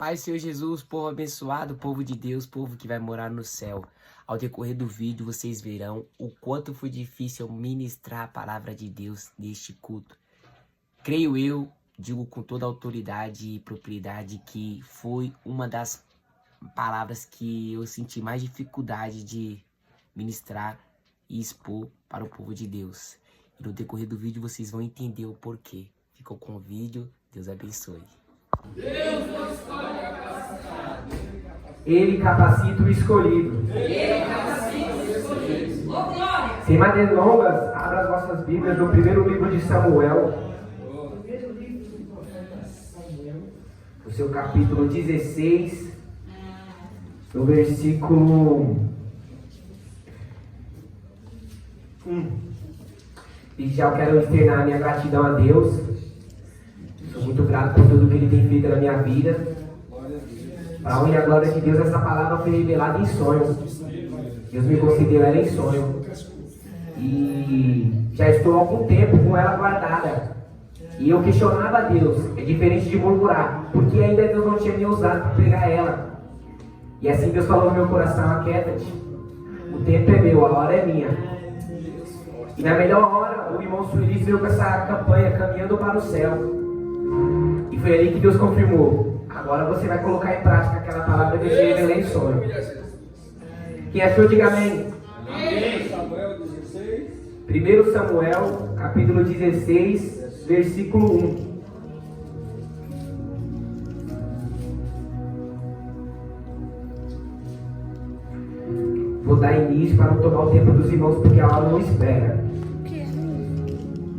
Pai, Senhor Jesus, povo abençoado, povo de Deus, povo que vai morar no céu. Ao decorrer do vídeo, vocês verão o quanto foi difícil ministrar a palavra de Deus neste culto. Creio eu, digo com toda autoridade e propriedade, que foi uma das palavras que eu senti mais dificuldade de ministrar e expor para o povo de Deus. E no decorrer do vídeo vocês vão entender o porquê. Ficou com o vídeo, Deus abençoe. Deus não escolhe a capacitado. Ele capacita o escolhido. Ele capacita o escolhido. Oh, glória! Sem mais delongas, abra as vossas Bíblias no primeiro livro de Samuel. O seu capítulo 16, no versículo 1. E já eu quero externar minha gratidão a Deus. Sou muito grato por tudo que Ele tem feito na minha vida. Para a honra e a glória de Deus, essa palavra foi revelada em sonho. Deus me concedeu ela em sonho. E já estou há algum tempo com ela guardada. E eu questionava a Deus. É diferente de murmurar. Porque ainda Deus não tinha me usado para pegar ela. E assim Deus falou no meu coração: aquieta-te. O tempo é meu, a hora é minha. E na melhor hora, o irmão Sueli veio com essa campanha, Caminhando para o Céu. E foi ali que Deus confirmou: agora você vai colocar em prática aquela palavra que eu te revelei em sonho. Quem achou, diga amém. Amém. 1 Samuel, capítulo 16, versículo 1. Vou dar início para não tomar o tempo dos irmãos, porque a hora não espera.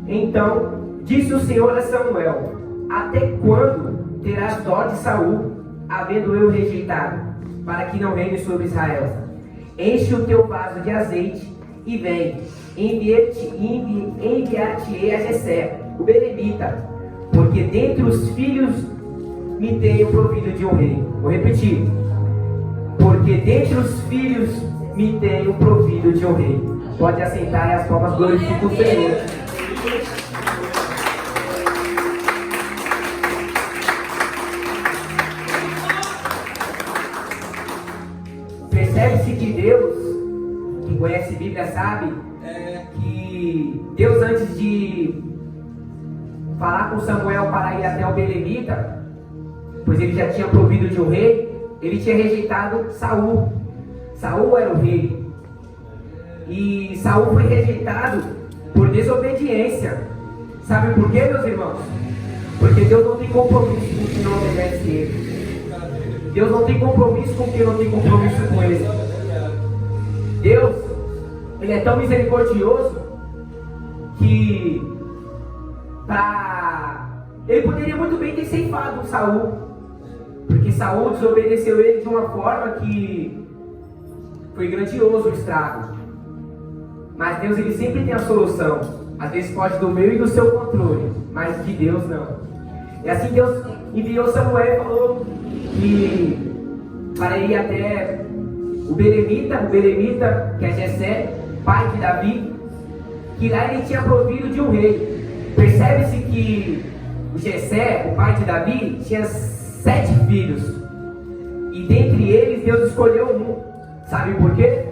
Então disse o Senhor a Samuel: até quando terás dó de Saul, havendo eu rejeitado, para que não reine sobre Israel? Enche o teu vaso de azeite e vem, enviar-te-ei a Jessé, o belemita, porque dentre os filhos me tenho provido de um rei. Vou repetir: porque dentre os filhos me tenho provido de um rei. Pode assentar e as palmas glorificam o Senhor. Percebe-se que Deus, quem conhece a Bíblia sabe, que Deus, antes de falar com Samuel para ir até o belemita, pois ele já tinha provido de um rei, ele tinha rejeitado Saul. Saul era o rei. E Saul foi rejeitado por desobediência. Sabe por quê, meus irmãos? Porque Deus não tem compromisso com quem não obedece ele. Deus não tem compromisso com quem não tem compromisso com ele. Deus, Ele é tão misericordioso que Ele poderia muito bem ter ceifado Saul, porque Saul desobedeceu ele de uma forma que foi grandioso o estrago. Mas Deus, Ele sempre tem a solução. Às vezes pode do meu e do seu controle, mas de Deus não. E assim Deus enviou Samuel e falou que para ir até o belemita, que é Jessé, pai de Davi, que lá ele tinha provido de um rei. Percebe-se que o Jessé, o pai de Davi, tinha 7 filhos. E dentre eles Deus escolheu um. Sabe por quê?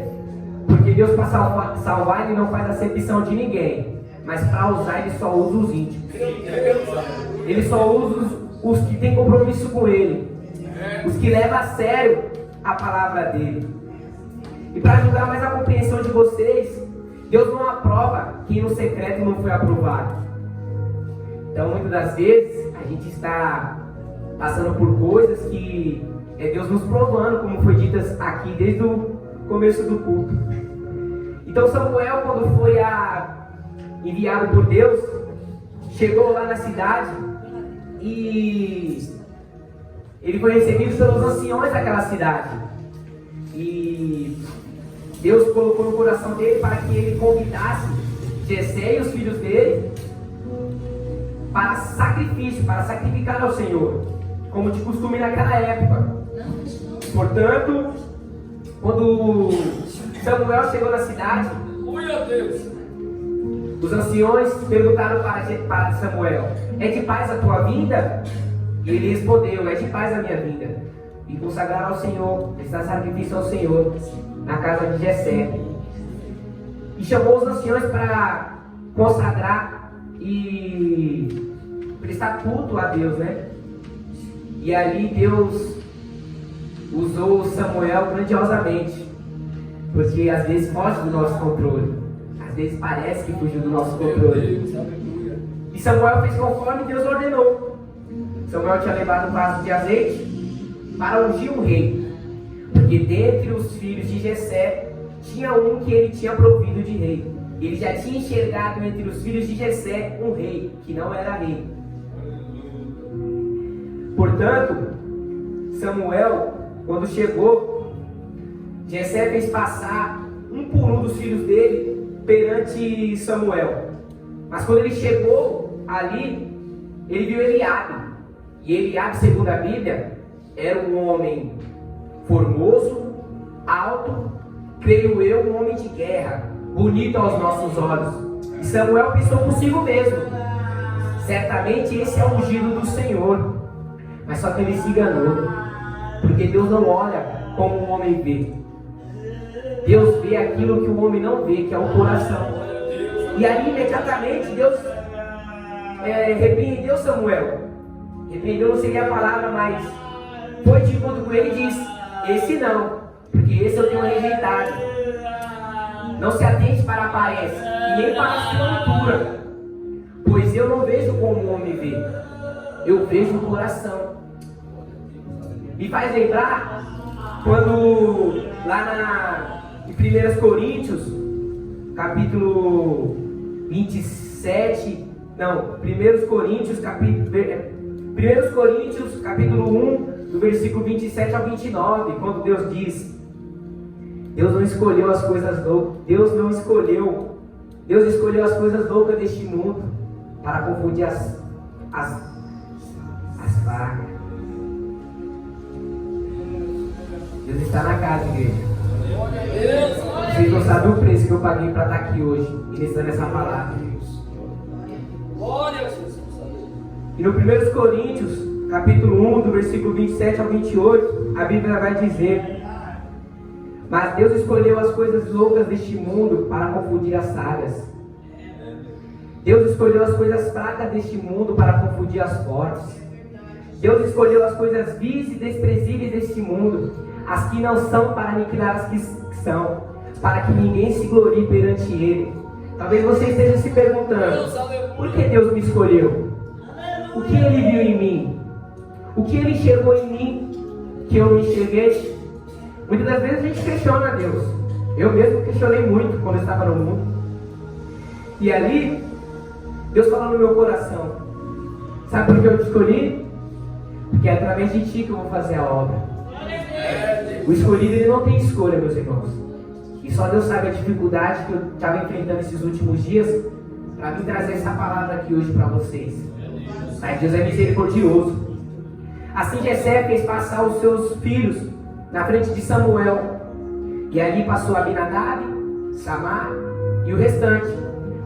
Porque Deus, para salvar, Ele não faz acepção de ninguém. Mas para usar, Ele só usa os íntimos. Ele só usa os que têm compromisso com Ele, os que levam a sério a palavra dEle. E para ajudar mais a compreensão de vocês, Deus não aprova quem no secreto não foi aprovado. Então, muitas das vezes, a gente está passando por coisas que é Deus nos provando, como foi ditas aqui desde o começo do culto. Então Samuel, quando foi enviado por Deus, chegou lá na cidade e ele foi recebido pelos anciões daquela cidade. E Deus colocou no coração dele para que ele convidasse Jessé e os filhos dele para sacrifício, para sacrificar ao Senhor, como de costume naquela época. Portanto, quando Samuel chegou na cidade, os anciões perguntaram para Samuel: é de paz a tua vinda? E ele respondeu: é de paz a minha vinda. E consagrar ao Senhor, prestar sacrifício ao Senhor, na casa de Jessé. E chamou os anciões para consagrar e prestar culto a Deus, né? E ali Deus usou Samuel grandiosamente, porque às vezes foge do nosso controle, às vezes parece que fugiu do nosso controle. E Samuel fez conforme Deus ordenou. Samuel tinha levado um vaso de azeite para ungir um rei, porque dentre os filhos de Jessé tinha um que ele tinha provido de rei. Ele já tinha enxergado entre os filhos de Jessé um rei que não era rei. Portanto, Samuel, quando chegou, Jessé fez passar um por um dos filhos dele perante Samuel. Mas quando ele chegou ali, ele viu Eliabe. E Eliabe, segundo a Bíblia, era um homem formoso, alto, creio eu, um homem de guerra, bonito aos nossos olhos. E Samuel pensou consigo mesmo: certamente esse é o ungido do Senhor. Mas só que ele se enganou, porque Deus não olha como o homem vê. Deus vê aquilo que o homem não vê, que é o coração. E ali imediatamente Deus repreendeu Samuel. Repreendeu não seria a palavra, mas foi de encontro com ele e disse: esse não, porque esse eu tenho rejeitado. Não se atente para a aparência e nem para a sua altura, pois eu não vejo como o homem vê, eu vejo o coração. Me faz lembrar quando lá em 1 Coríntios, capítulo 27, não, 1 Coríntios, capítulo 1, do versículo 27 ao 29, quando Deus diz: Deus não escolheu as coisas loucas, Deus escolheu as coisas loucas deste mundo para confundir as fracas. Deus está na casa, igreja. Vocês não sabem o preço que eu paguei para estar aqui hoje, ministrando essa palavra. E no 1 Coríntios, capítulo 1, do versículo 27 ao 28, a Bíblia vai dizer: mas Deus escolheu as coisas loucas deste mundo para confundir as sábias. Deus escolheu as coisas fracas deste mundo para confundir as fortes. Deus escolheu as coisas vis e desprezíveis deste mundo, as que não são, para aniquilar as que são, para que ninguém se glorie perante Ele. Talvez você esteja se perguntando: por que Deus me escolheu? O que Ele viu em mim? O que Ele enxergou em mim que eu não enxerguei? Muitas das vezes a gente questiona Deus. Eu mesmo questionei muito quando eu estava no mundo. E ali, Deus falou no meu coração: sabe por que eu te escolhi? Porque é através de ti que eu vou fazer a obra. O escolhido, ele não tem escolha, meus irmãos. E só Deus sabe a dificuldade que eu estava enfrentando esses últimos dias para vir trazer essa palavra aqui hoje para vocês. Mas Deus é misericordioso. Assim Jessé fez passar os seus filhos na frente de Samuel. E ali passou Abinadab, Samar e o restante.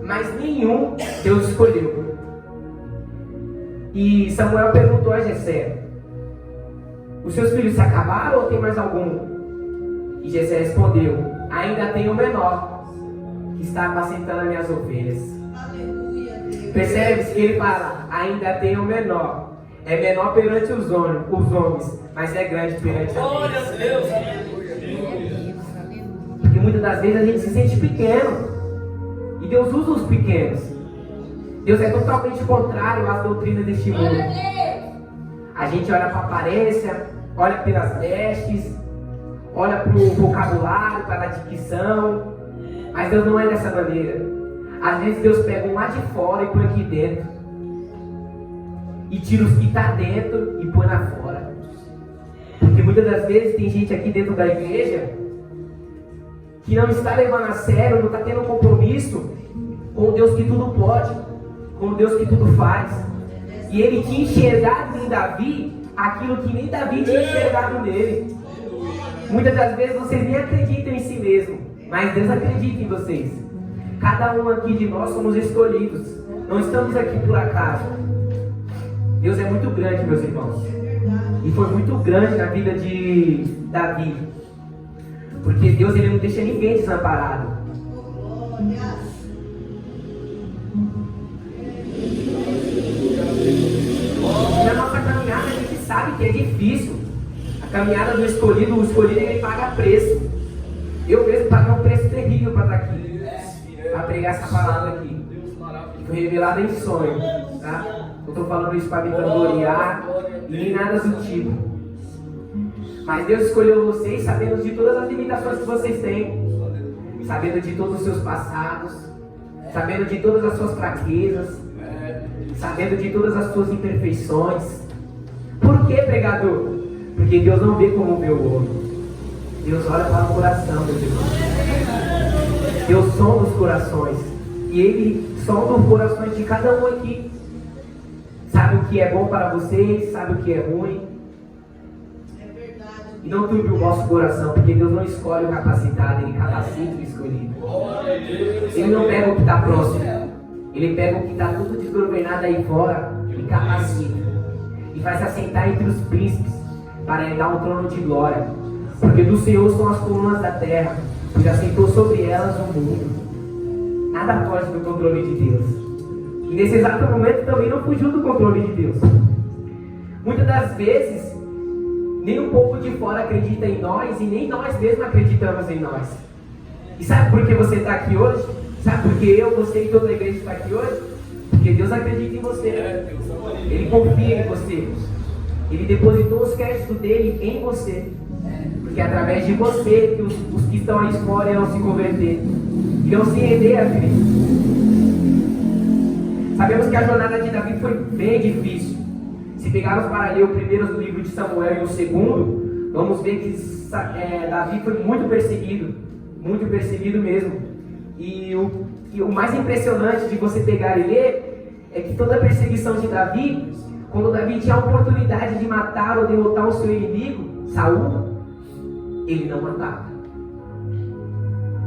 Mas nenhum Deus escolheu. E Samuel perguntou a Jessé: os seus filhos se acabaram ou tem mais algum? E Jessé respondeu: ainda tem o menor, que está apacentando as minhas ovelhas. Percebe-se que ele fala: ainda tem o menor. É menor perante os homens, mas é grande perante a Deus. Porque muitas das vezes a gente se sente pequeno, e Deus usa os pequenos. Deus é totalmente contrário às doutrinas deste mundo. A gente olha para a aparência, olha pelas vestes, olha para o vocabulário, para a dicção, mas Deus não é dessa maneira. Às vezes Deus pega um lá de fora e põe aqui dentro, e tira os que está dentro e põe lá fora. Porque muitas das vezes tem gente aqui dentro da igreja que não está levando a sério, não está tendo um compromisso com o Deus que tudo pode, com o Deus que tudo faz. E Ele tinha enxergado em Davi aquilo que nem Davi tinha enxergado nele. Muitas das vezes vocês nem acreditam em si mesmo, mas Deus acredita em vocês. Cada um aqui de nós somos escolhidos. Não estamos aqui por acaso. Deus é muito grande, meus irmãos. E foi muito grande na vida de Davi. Porque Deus, ele não deixa ninguém desamparado. Na nossa caminhada a gente sabe que é difícil. A caminhada do escolhido, o escolhido, ele paga preço. Eu mesmo paguei um preço terrível para estar aqui, para pregar essa palavra aqui. Foi revelada em sonho, tá? Não estou falando isso para me vangloriar e nem nada do tipo. Mas Deus escolheu vocês sabendo de todas as limitações que vocês têm, sabendo de todos os seus passados, sabendo de todas as suas fraquezas, sabendo de todas as suas imperfeições. Por que, pregador? Porque Deus não vê como vê o olho. Deus olha para o coração, meus irmãos. Deus sonda os corações. E Ele sonda os corações de cada um aqui. Sabe o que é bom para vocês, sabe o que é ruim. E não turbe o vosso coração, porque Deus não escolhe o capacitado, Ele capacita o escolhido. Ele não pega o que está próximo, Ele pega o que está tudo desgovernado aí fora e capacita. E faz assentar entre os príncipes, para Ele dar um trono de glória. Porque do Senhor são as colunas da terra, e assentou sobre elas o mundo. Nada foge do controle de Deus. E nesse exato momento também não fugiu do controle de Deus. Muitas das vezes, nem um pouco de fora acredita em nós e nem nós mesmos acreditamos em nós. E sabe por que você está aqui hoje? Sabe por que eu, você e toda a igreja está aqui hoje? Porque Deus acredita em você. Ele confia em você. Ele depositou os créditos dele em você. Porque é através de você que os que estão aí fora irão se converter. Irão se render a Cristo. Sabemos que a jornada de Davi foi bem difícil. Se pegarmos para ler o primeiro livro de Samuel e o segundo, vamos ver que Davi foi muito perseguido mesmo. E o mais impressionante de você pegar e ler é que toda a perseguição de Davi, quando Davi tinha a oportunidade de matar ou derrotar o seu inimigo, Saul, ele não matava.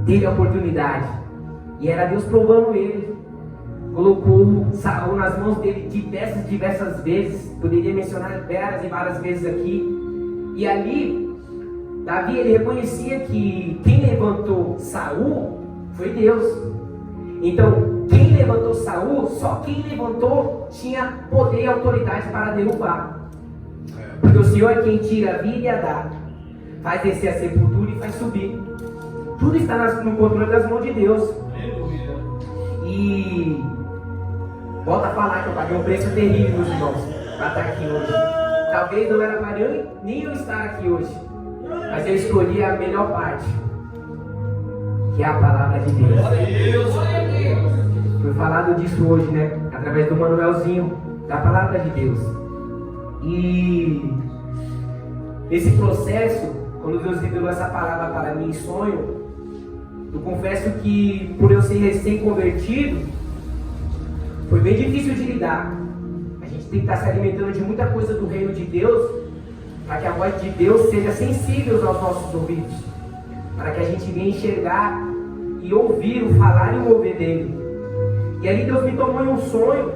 Teve a oportunidade, e era Deus provando ele. Colocou Saul nas mãos dele diversas vezes. Poderia mencionar várias e várias vezes aqui. E ali, Davi, ele reconhecia que quem levantou Saul foi Deus. Então, quem levantou Saul, só quem levantou tinha poder e autoridade para derrubar. Porque o Senhor é quem tira a vida e a dá, faz descer a sepultura e faz subir. Tudo está no controle das mãos de Deus. E volta a falar que eu paguei um preço terrível, meus irmãos, para estar aqui hoje. Talvez não era para eu nem eu estar aqui hoje, mas eu escolhi a melhor parte, que é a palavra de Deus. Foi falado disso hoje, né? Através do Manuelzinho, da palavra de Deus. E nesse processo, quando Deus revelou essa palavra para mim em sonho, eu confesso que por eu ser recém-convertido, foi bem difícil de lidar. A gente tem que estar se alimentando de muita coisa do reino de Deus, para que a voz de Deus seja sensível aos nossos ouvidos, para que a gente venha enxergar e ouvir o falar e o mover dele. E ali Deus me tomou em um sonho,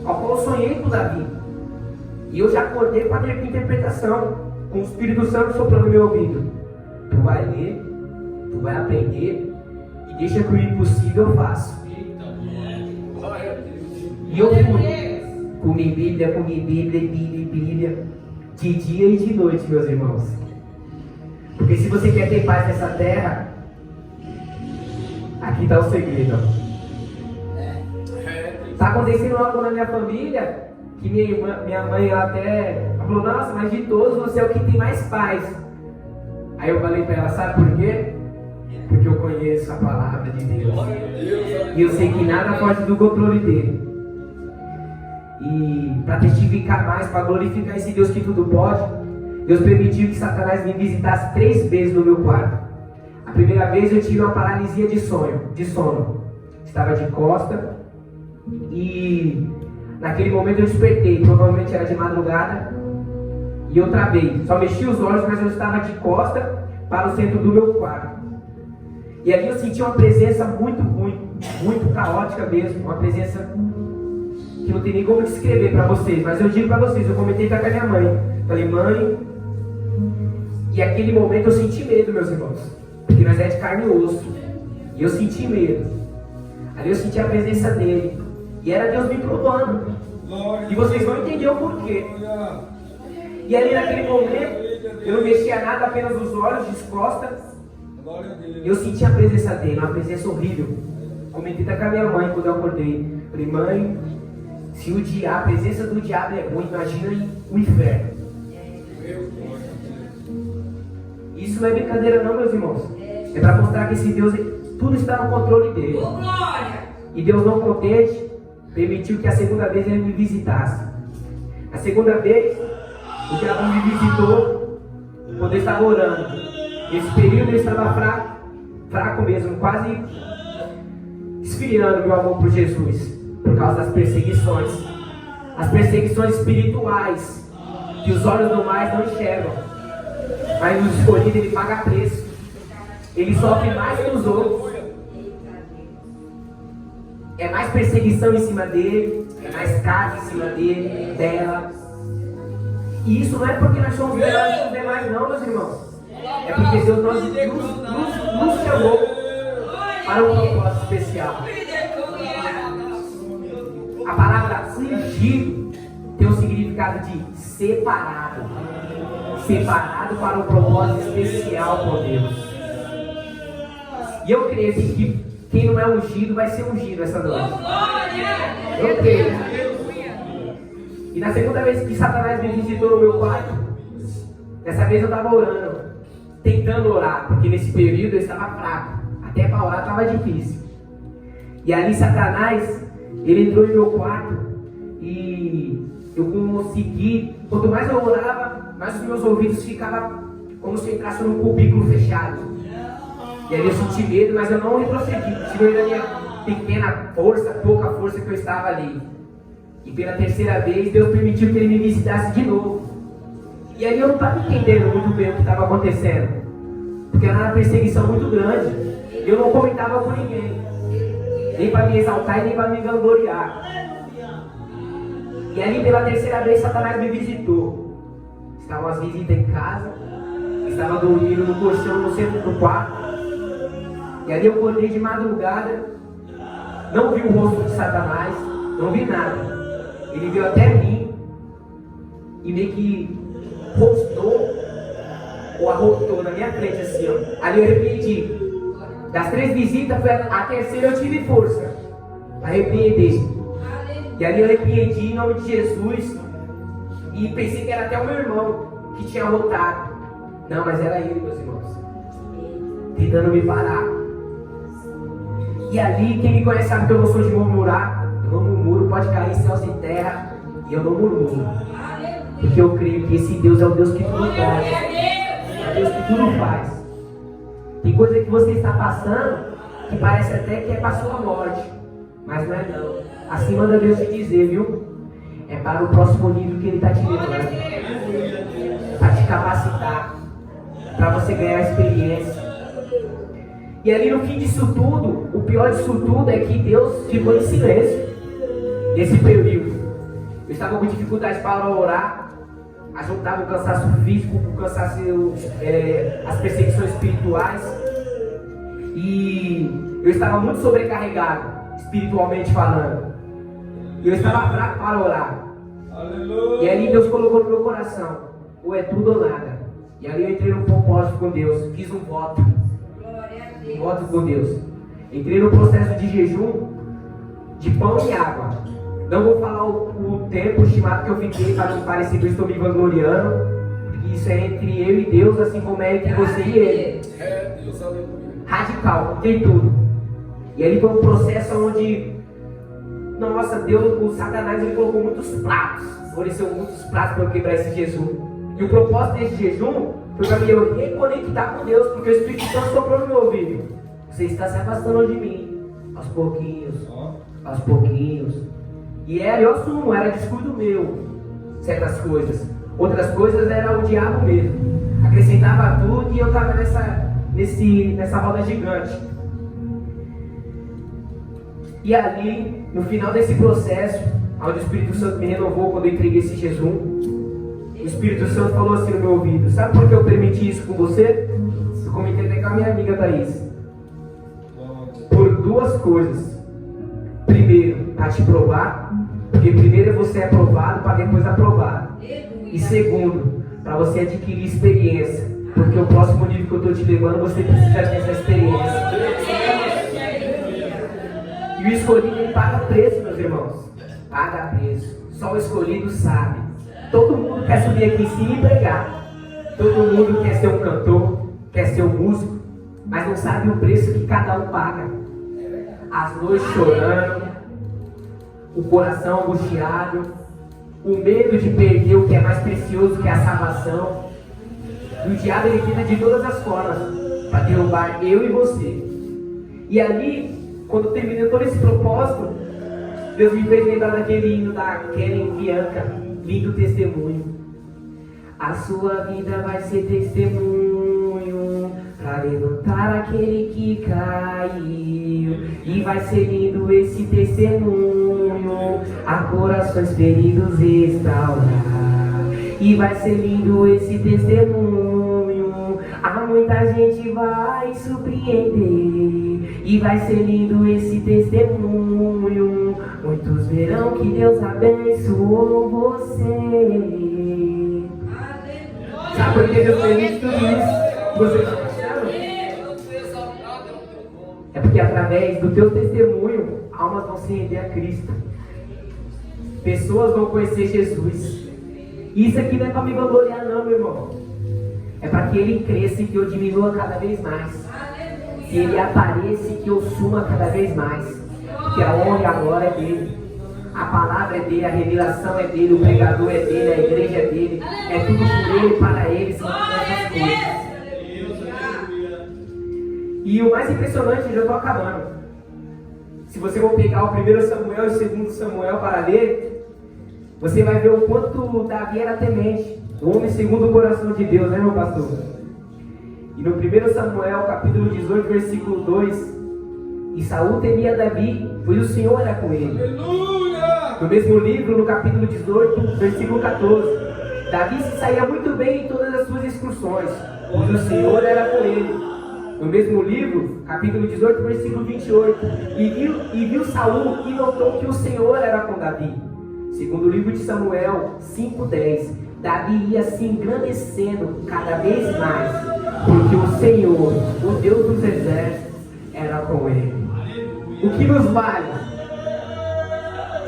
ao qual eu sonhei com Davi. E eu já acordei para ter interpretação, com o Espírito Santo soprando no meu ouvido. Tu vai ler, tu vai aprender, e deixa que o impossível eu faço. E eu fui com minha Bíblia, de dia e de noite, meus irmãos. Porque se você quer ter paz nessa terra, aqui está o segredo. Está acontecendo algo na minha família, que minha mãe até falou, nossa, mas de todos você é o que tem mais paz. Aí eu falei para ela, sabe por quê? Porque eu conheço a palavra de Deus. E eu sei que nada foge do controle dele. E para testificar mais, para glorificar esse Deus que tudo pode, Deus permitiu que Satanás me visitasse 3 vezes no meu quarto. A primeira vez eu tive uma paralisia de sono. Estava de costa e naquele momento eu despertei, provavelmente era de madrugada, e eu travei. Só mexi os olhos, mas eu estava de costa para o centro do meu quarto. E ali eu senti uma presença muito ruim, muito caótica mesmo, uma presença que não tem nem como descrever para vocês, mas eu digo para vocês, eu comentei com a minha mãe. Falei, mãe, e aquele momento eu senti medo, meus irmãos, porque nós é de carne e osso, e eu senti medo. Ali eu senti a presença dele, e era Deus me provando, e vocês vão entender o porquê. E ali naquele momento, eu não mexia nada, apenas os olhos, descostas, e eu senti a presença dele, uma presença horrível. Comentei com a minha mãe quando eu acordei. Falei, mãe, se o diabo, a presença do diabo é ruim, imagina o inferno. Isso não é brincadeira não, meus irmãos. É para mostrar que esse Deus, tudo está no controle dele. E Deus, não contente, permitiu que a segunda vez ele me visitasse. A segunda vez, o diabo me visitou quando eu estava orando. Nesse período eu estava fraco mesmo, quase esfriando meu amor por Jesus, por causa das perseguições. As perseguições espirituais, que os olhos do mais não enxergam. Mas o escolhido, ele paga preço. Ele sofre mais que os outros. É mais perseguição em cima dele, é mais carga em cima dele, dela. E isso não é porque nós somos melhores que os demais não, meus irmãos. É porque Deus nos chamou para um propósito especial. A palavra ungido tem o significado de separado. Separado para um propósito especial por Deus. E eu creio que quem não é ungido vai ser ungido essa noite. Eu creio. E na segunda vez que Satanás me visitou no meu quarto, dessa vez eu estava orando, tentando orar, porque nesse período eu estava fraco. Até para orar estava difícil. E ali Satanás, ele entrou no meu quarto e eu consegui, quanto mais eu orava, mais os meus ouvidos ficavam como se eu entrasse num cubículo fechado. E ali eu senti medo, mas eu não retrocedi. Tirou da minha pequena força, pouca força que eu estava ali. E pela terceira vez, Deus permitiu que ele me visitasse de novo. E ali eu não estava entendendo muito bem o que estava acontecendo. Porque era uma perseguição muito grande. Eu não comentava com ninguém. Nem para me exaltar e nem para me vangloriar. E ali pela terceira vez, Satanás me visitou. Estavam as visitas em casa. Estava dormindo no colchão no centro do quarto. E ali eu acordei de madrugada. Não vi o rosto de Satanás. Não vi nada. Ele veio até mim. E meio que rostou. Ou arrotou na minha frente assim, ó. Ali eu repreendi. Das 3 visitas, a terceira eu tive força para repreender. E ali eu repreendi em nome de Jesus. E pensei que era até o meu irmão que tinha arrotado. Não, mas era ele, meus irmãos, tentando me parar. E ali, quem me conhece sabe que eu não sou de murmurar. Eu não murmuro, pode cair céus e terra. E eu não murmuro. Porque eu creio que esse Deus é o Deus que tudo faz. É o Deus que tudo faz. Tem coisa que você está passando que parece até que é para a sua morte. Mas não é não. Assim manda Deus te dizer, viu? É para o próximo nível que Ele está te levando. Para te capacitar. Para você ganhar experiência. E ali no fim disso tudo, o pior disso tudo é que Deus ficou em silêncio. Nesse período. Eu estava com dificuldade para orar. Juntava o cansaço físico com o cansaço, as perseguições espirituais. E eu estava muito sobrecarregado, espiritualmente falando. E eu estava fraco para orar. Aleluia. E ali Deus colocou no meu coração: ou é tudo ou nada. E ali eu entrei num propósito com Deus. Fiz um voto. Um voto com Deus. Entrei no processo de jejum de pão e água. Não vou falar o tempo estimado que eu fiquei para não parecer que eu estou me vangloriando. Porque isso é entre eu e Deus, assim como é entre você e Ele. Radical, tem tudo. E ali foi um processo onde, nossa, Deus, o Satanás, ele colocou muitos pratos. Ofereceu muitos pratos para eu quebrar esse jejum. E o propósito desse jejum foi para mim eu reconectar com Deus, porque o Espírito Santo soprou no meu ouvido: você está se afastando de mim, aos pouquinhos, aos pouquinhos. E eu assumo, era descuido meu, certas coisas. Outras coisas era o diabo mesmo. Acrescentava tudo e eu estava nessa roda gigante. E ali, no final desse processo, onde o Espírito Santo me renovou quando eu entreguei esse jejum. O Espírito Santo falou assim no meu ouvido: sabe por que eu permiti isso com você? Eu comentei até com a minha amiga Thaís. Por duas coisas. Primeiro, para te provar, porque primeiro você é aprovado para depois aprovar. E segundo, para você adquirir experiência, porque o próximo nível que eu estou te levando, você precisa ter essa experiência. E o escolhido, ele paga preço, meus irmãos. Paga preço. Só o escolhido sabe. Todo mundo quer subir aqui em cima e pregar. Todo mundo quer ser um cantor, quer ser um músico, mas não sabe o preço que cada um paga. As noites chorando, o coração angustiado, o medo de perder o que é mais precioso, que é a salvação. E o diabo, ele tenta de todas as formas para derrubar eu e você. E ali, quando eu terminei todo esse propósito, Deus me fez lembrar daquele hino da Keren Bianca, lindo testemunho. A sua vida vai ser testemunho para levantar aquele que caiu. E vai ser lindo esse testemunho a corações feridos restaurar. E vai ser lindo esse testemunho, a muita gente vai surpreender. E vai ser lindo esse testemunho, muitos verão que Deus abençoou você. Sabe por que Deus permite tudo isso? Você está achando? É porque através do teu testemunho, almas vão se render a Cristo. Pessoas vão conhecer Jesus. E isso aqui não é para me vangloriar não, meu irmão. É para que Ele cresça e que eu diminua cada vez mais. Que Ele apareça e que eu suma cada vez mais. Porque a honra e a glória é dele. A palavra é dele, a revelação é dele, o pregador é dele, a igreja é dele. É tudo por ele, para ele, são essas coisas. E o mais impressionante, eu já estou acabando. Se você for pegar o 1 Samuel e o 2 Samuel para ler, você vai ver o quanto Davi era temente. O homem segundo o coração de Deus, né, meu pastor? E no 1 Samuel, capítulo 18, versículo 2, e Saul temia Davi, pois o Senhor era com ele. Aleluia! No mesmo livro, no capítulo 18, versículo 14, Davi se saía muito bem em todas as suas excursões, pois o Senhor era com ele. No mesmo livro, capítulo 18, versículo 28, e viu Saul e notou que o Senhor era com Davi. Segundo o livro de Samuel 5:10, Davi ia se engrandecendo cada vez mais, porque o Senhor, o Deus dos exércitos, era com ele. O que nos vale?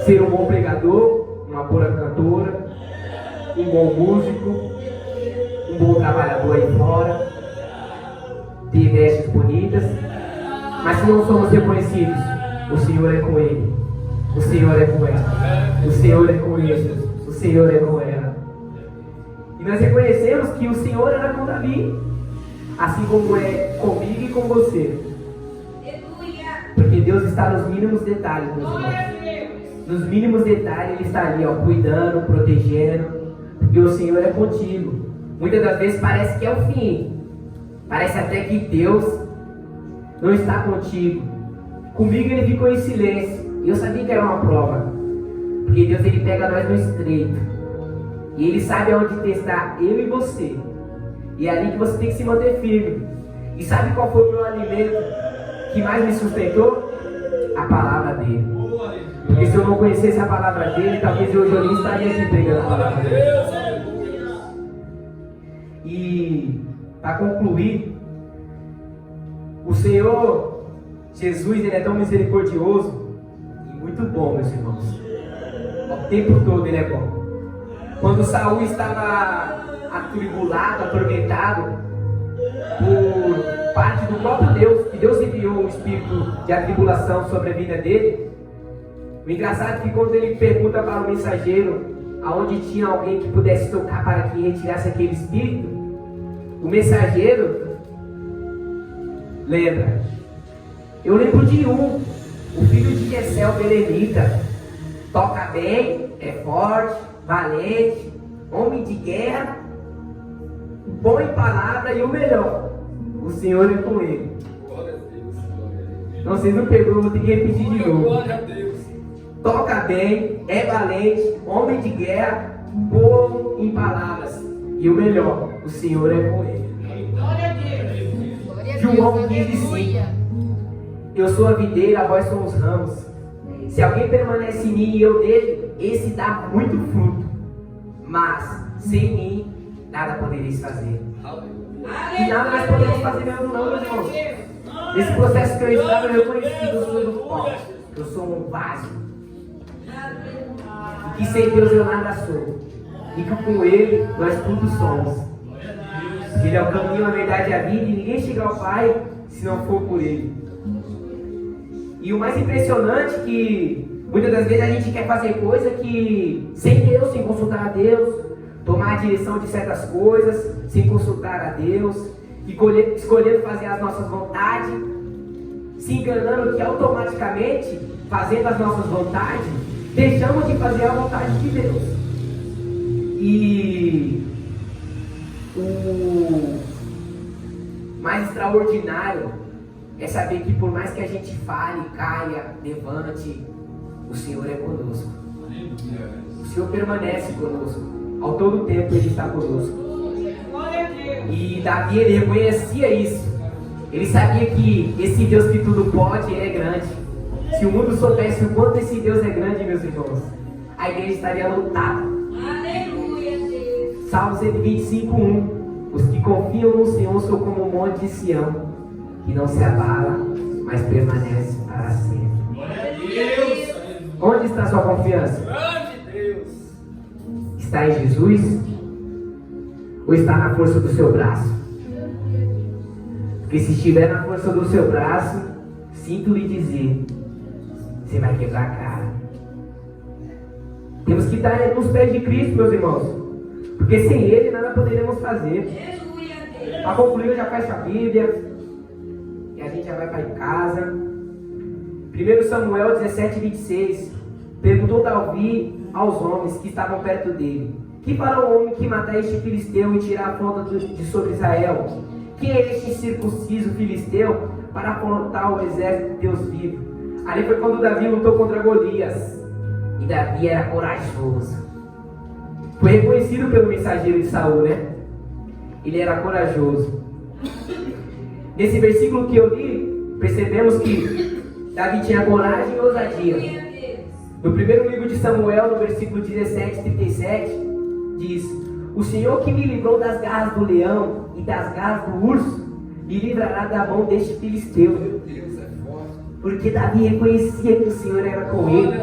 Ser um bom pregador, uma boa cantora, um bom músico, um bom trabalhador aí fora, ter vestes bonitas, mas se não somos reconhecidos, o Senhor é com ele, o Senhor é com ela, o Senhor é com ele, o Senhor é com ela. E nós reconhecemos que o Senhor era com Davi, assim como é comigo e com você. Porque Deus está nos mínimos detalhes, meus irmãos. Nos mínimos detalhes Ele está ali, ó, cuidando, protegendo, porque o Senhor é contigo. Muitas das vezes parece que é o fim, parece até que Deus não está contigo. Comigo Ele ficou em silêncio, e eu sabia que era uma prova, porque Deus, Ele pega nós no estreito, e Ele sabe aonde testar eu e você, e é ali que você tem que se manter firme. E sabe qual foi o meu alimento que mais me sustentou? A palavra dele. Porque se eu não conhecesse a palavra dele, talvez hoje eu nem estaria aqui pregando a palavra dele. E para concluir, o Senhor Jesus, Ele é tão misericordioso e muito bom, meus irmãos. O tempo todo Ele é bom. Quando Saul estava atribulado, atormentado por parte do próprio Deus, que Deus enviou um espírito de atribulação sobre a vida dele. O engraçado é que quando ele pergunta para o mensageiro aonde tinha alguém que pudesse tocar para que retirasse aquele espírito, o mensageiro lembra. Eu lembro de o filho de Jessé, o belemita, toca bem, é forte, valente, homem de guerra, bom em palavra e o melhor, o Senhor é com ele. Glória a Deus. Não, vocês não pegou, eu vou ter que repetir de novo. Glória a Deus. toca bem, é valente, homem de guerra, bom em palavras. E o melhor, o Senhor é com ele. Glória a Deus. João 15:5. Eu sou a videira, vós somos os ramos. Se alguém permanece em mim e eu nele, esse dá muito fruto. Mas, sem mim, nada podereis fazer. E nada nós podemos fazer mesmo não, meus irmãos. Nesse processo que eu estava, eu reconheci que eu sou do pó. Eu sou um vaso. E que sem Deus eu nada sou. E que com Ele nós tudo somos. Ele é o caminho, a verdade e a vida. E ninguém chega ao Pai se não for por Ele. E o mais impressionante é que muitas das vezes a gente quer fazer coisa que sem Deus, sem consultar a Deus, tomar a direção de certas coisas, sem consultar a Deus, e escolhendo fazer as nossas vontades, se enganando que automaticamente, fazendo as nossas vontades, deixamos de fazer a vontade de Deus. E o mais extraordinário é saber que por mais que a gente fale, caia, levante, o Senhor é conosco. O Senhor permanece conosco. Ao todo tempo Ele está conosco. E Davi, ele reconhecia isso. Ele sabia que esse Deus que tudo pode, Ele é grande. Se o mundo soubesse o quanto esse Deus é grande, meus irmãos, a igreja estaria lotada. Salmo 125:1. Os que confiam no Senhor são como o monte de Sião, que não se abala, mas permanece para sempre. Onde está a sua confiança? Está em Jesus? Ou está na força do seu braço? Porque se estiver na força do seu braço, sinto lhe dizer, você vai quebrar a cara. Temos que estar nos pés de Cristo, meus irmãos. Porque sem Ele nada poderemos fazer. Para concluir, eu já fecho a Bíblia. E a gente já vai para casa. 1 Samuel 17:26. Perguntou Davi aos homens que estavam perto dele: que fará o homem que matar este filisteu e tirar a afronta de sobre Israel? Quem é este incircunciso filisteu para afrontar o exército de Deus vivo? Ali foi quando Davi lutou contra Golias. E Davi era corajoso. Foi reconhecido pelo mensageiro de Saul, né? Ele era corajoso. Nesse versículo que eu li, percebemos que Davi tinha coragem e ousadia. No primeiro livro de Samuel, no versículo 17:37, diz: o Senhor que me livrou das garras do leão e das garras do urso, me livrará da mão deste filisteu. Meu Deus, é forte. Porque Davi reconhecia que o Senhor era com ele.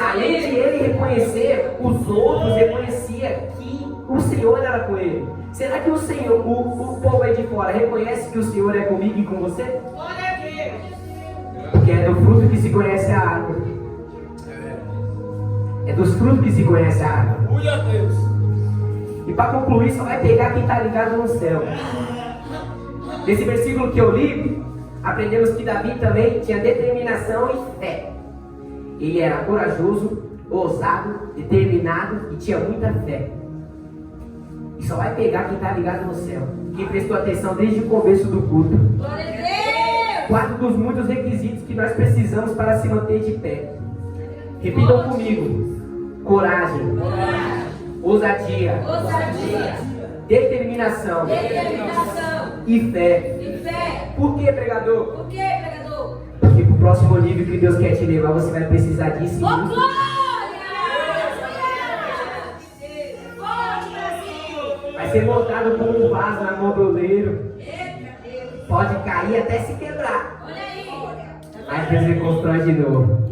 Além de ele reconhecer, os outros reconheciam que o Senhor era com ele. Será que o Senhor, o povo aí de fora, reconhece que o Senhor é comigo e com você? Porque é do fruto que se conhece a árvore. É dos frutos que se conhece a árvore. E para concluir, só vai pegar quem está ligado no céu. Nesse versículo que eu li, aprendemos que Davi também tinha determinação e fé. Ele era corajoso, ousado, determinado e tinha muita fé. E só vai pegar quem está ligado no céu. Quem prestou atenção desde o começo do culto. 4 dos muitos requisitos que nós precisamos para se manter de pé. Repitam comigo: coragem, ousadia, determinação, e fé. Por que, pregador? Porque pro próximo nível que Deus quer te levar, você vai precisar disso. Vai ser montado como um vaso na mão do oleiro. Pode cair até se quebrar. Mas Deus reconstrói de novo.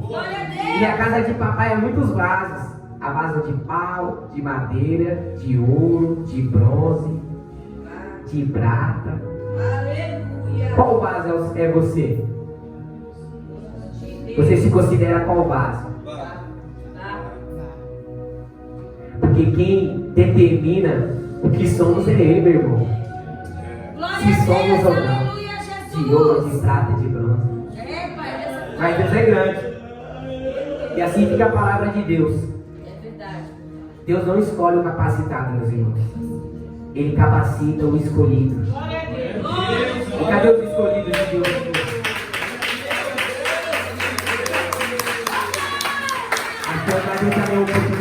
E a casa de papai é muitos vasos. Há vaso de pau, de madeira, de ouro, de bronze, de prata. Qual vaso é você? Você se considera qual vaso? Porque quem determina o que somos é Ele, meu irmão. Se somos ou não, de ouro, de prata, de bronze. Mas Deus é grande. E assim fica a palavra de Deus. Deus não escolhe o capacitado, meus irmãos. Ele capacita o escolhido. E cadê os escolhidos de Deus? ganhou um pouquinho